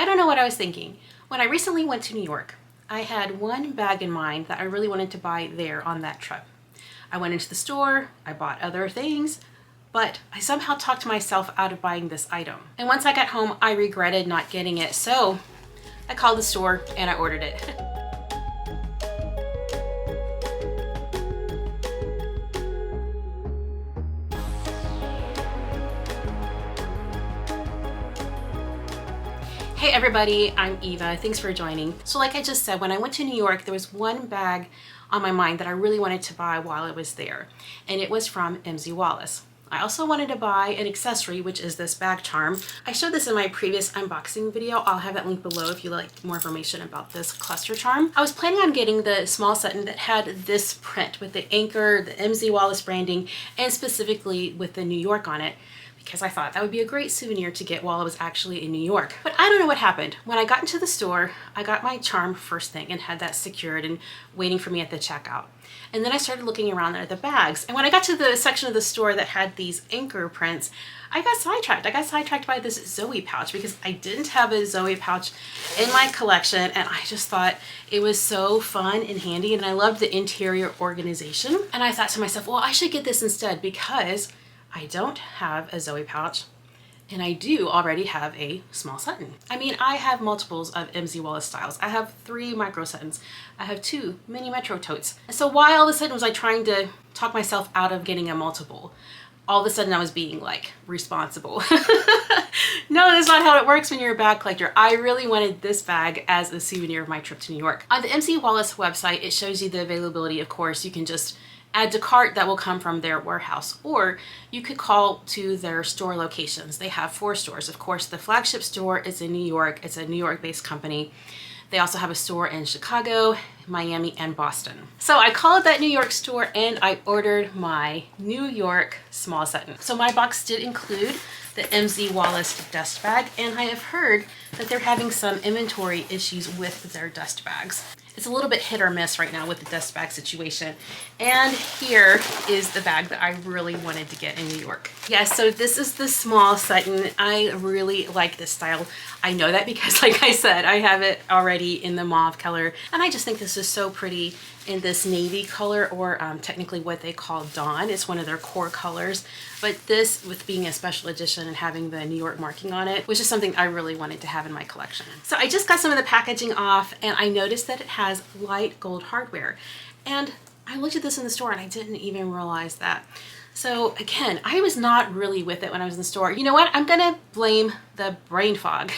don't know what I was thinking. When I recently went to New York, I had one bag in mind that I really wanted to buy there on that trip. I went into the store, I bought other things, but I somehow talked myself out of buying this item. And once I got home, I regretted not getting it. So I called the store and I ordered it. Hey everybody, I'm Eva. Thanks for joining. So like I just said, when I went to New York, there was one bag on my mind that I really wanted to buy while I was there, and it was from MZ Wallace. I also wanted to buy an accessory, which is this bag charm. I showed this in my previous unboxing video. I'll have that link below if you like more information about this cluster charm. I was planning on getting the small Sutton that had this print with the anchor, the MZ Wallace branding, and specifically with the New York on it, because I thought that would be a great souvenir to get while I was actually in New York. But I don't know what happened. When I got into the store, I got my charm first thing and had that secured and waiting for me at the checkout. And then I started looking around at the bags. And when I got to the section of the store that had these anchor prints, I got sidetracked. I got sidetracked by this Zoe pouch because I didn't have a Zoe pouch in my collection, and I just thought it was so fun and handy, and I loved the interior organization. And I thought to myself, well, I should get this instead because I don't have a Zoe pouch, and I do already have a small Sutton. I mean, I have multiples of MZ Wallace styles. I have 3 micro Suttons. I have 2 mini Metro totes. So why all of a sudden was I trying to talk myself out of getting a multiple? All of a sudden I was being like responsible. No, that's not how it works when you're a bag collector. I really wanted this bag as a souvenir of my trip to New York. On the MZ Wallace website, it shows you the availability. Of course, you can just add to cart that will come from their warehouse, or you could call to their store locations. They have 4 stores. Of course, the flagship store is in New York. It's a New York-based company. They also have a store in Chicago, Miami, and Boston. So I called that New York store and I ordered my New York small Sutton. So my box did include the MZ Wallace dust bag, and I have heard that they're having some inventory issues with their dust bags. It's a little bit hit or miss right now with the dust bag situation. And here is the bag that I really wanted to get in New York. Yes, so this is the small Sutton. I really like this style. I know that because, like I said, I have it already in the mauve color, and I just think this is so pretty in this navy color, or technically what they call dawn. It's one of their core colors, but this, with being a special edition and having the New York marking on it, was just something I really wanted to have in my collection. So I just got some of the packaging off, and I noticed that it has light gold hardware, and I looked at this in the store and I didn't even realize that. So again, I was not really with it when I was in the store. You know what? I'm gonna blame the brain fog.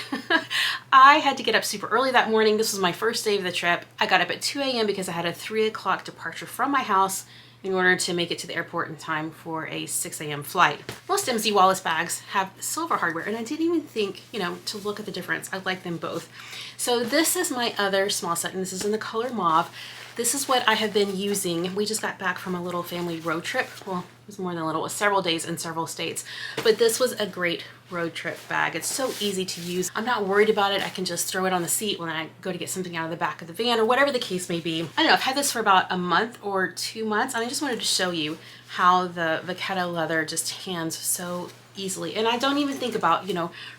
I had to get up super early that morning. This was my first day of the trip. I got up at 2 a.m. because I had a 3 o'clock departure from my house in order to make it to the airport in time for a 6 a.m. flight. Most MZ Wallace bags have silver hardware, and I didn't even think, to look at the difference. I like them both. So this is my other small Sutton. This is in the color mauve. This is what I have been using. We just got back from a little family road trip. Well, it was more than a little, it was several days in several states. But this was a great road trip bag. It's so easy to use. I'm not worried about it. I can just throw it on the seat when I go to get something out of the back of the van, or whatever the case may be. I don't know, I've had this for about a month or 2 months, and I just wanted to show you how the Vachetta leather just hands so easily. And I don't even think about,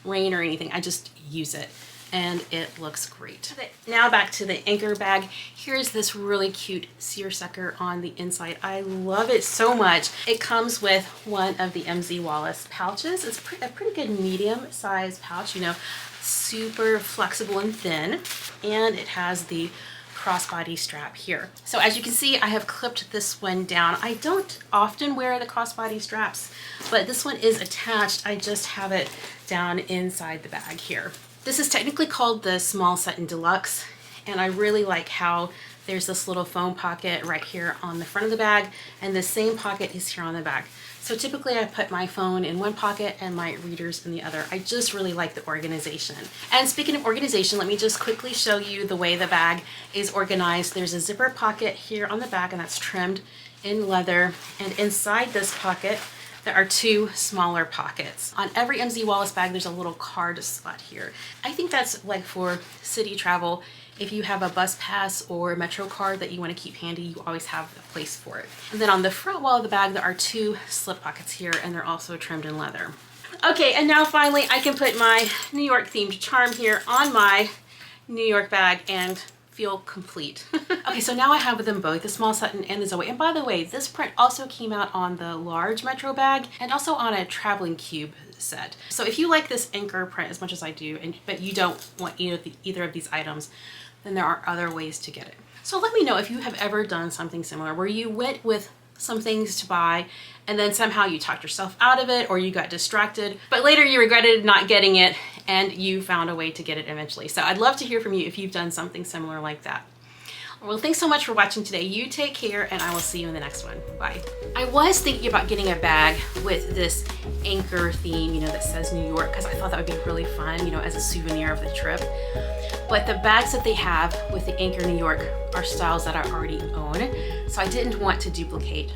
rain or anything. I just use it, and it looks great. Now back to the anchor bag. Here's this really cute seersucker on the inside. I love it so much. It comes with one of the MZ Wallace pouches. It's a pretty good medium sized pouch, super flexible and thin, and it has the crossbody strap here. So as you can see, I have clipped this one down. I don't often wear the crossbody straps, but this one is attached. I just have it down inside the bag here. This is technically called the Small Sutton Deluxe, and I really like how there's this little foam pocket right here on the front of the bag, and the same pocket is here on the back. So typically I put my phone in one pocket and my readers in the other. I just really like the organization. And speaking of organization, let me just quickly show you the way the bag is organized. There's a zipper pocket here on the back, and that's trimmed in leather, and inside this pocket there are 2 smaller pockets. On every MZ Wallace bag, there's a little card slot here. I think that's like for city travel. If you have a bus pass or a Metro card that you want to keep handy, you always have a place for it. And then on the front wall of the bag, there are 2 slip pockets here, and they're also trimmed in leather. Okay, and now finally I can put my New York themed charm here on my New York bag and feel complete. Okay, so now I have them both, the small Sutton and the Zoe. And by the way, this print also came out on the large Metro bag and also on a traveling cube set. So if you like this anchor print as much as I do, but you don't want either of these items, then there are other ways to get it. So let me know if you have ever done something similar where you went with some things to buy and then somehow you talked yourself out of it or you got distracted, but later you regretted not getting it and you found a way to get it eventually. So I'd love to hear from you if you've done something similar like that. Well, thanks so much for watching today. You take care and I will see you in the next one. Bye. I was thinking about getting a bag with this anchor theme, you know, that says New York, because I thought that would be really fun, you know, as a souvenir of the trip. But the bags that they have with the anchor New York are styles that I already own, so I didn't want to duplicate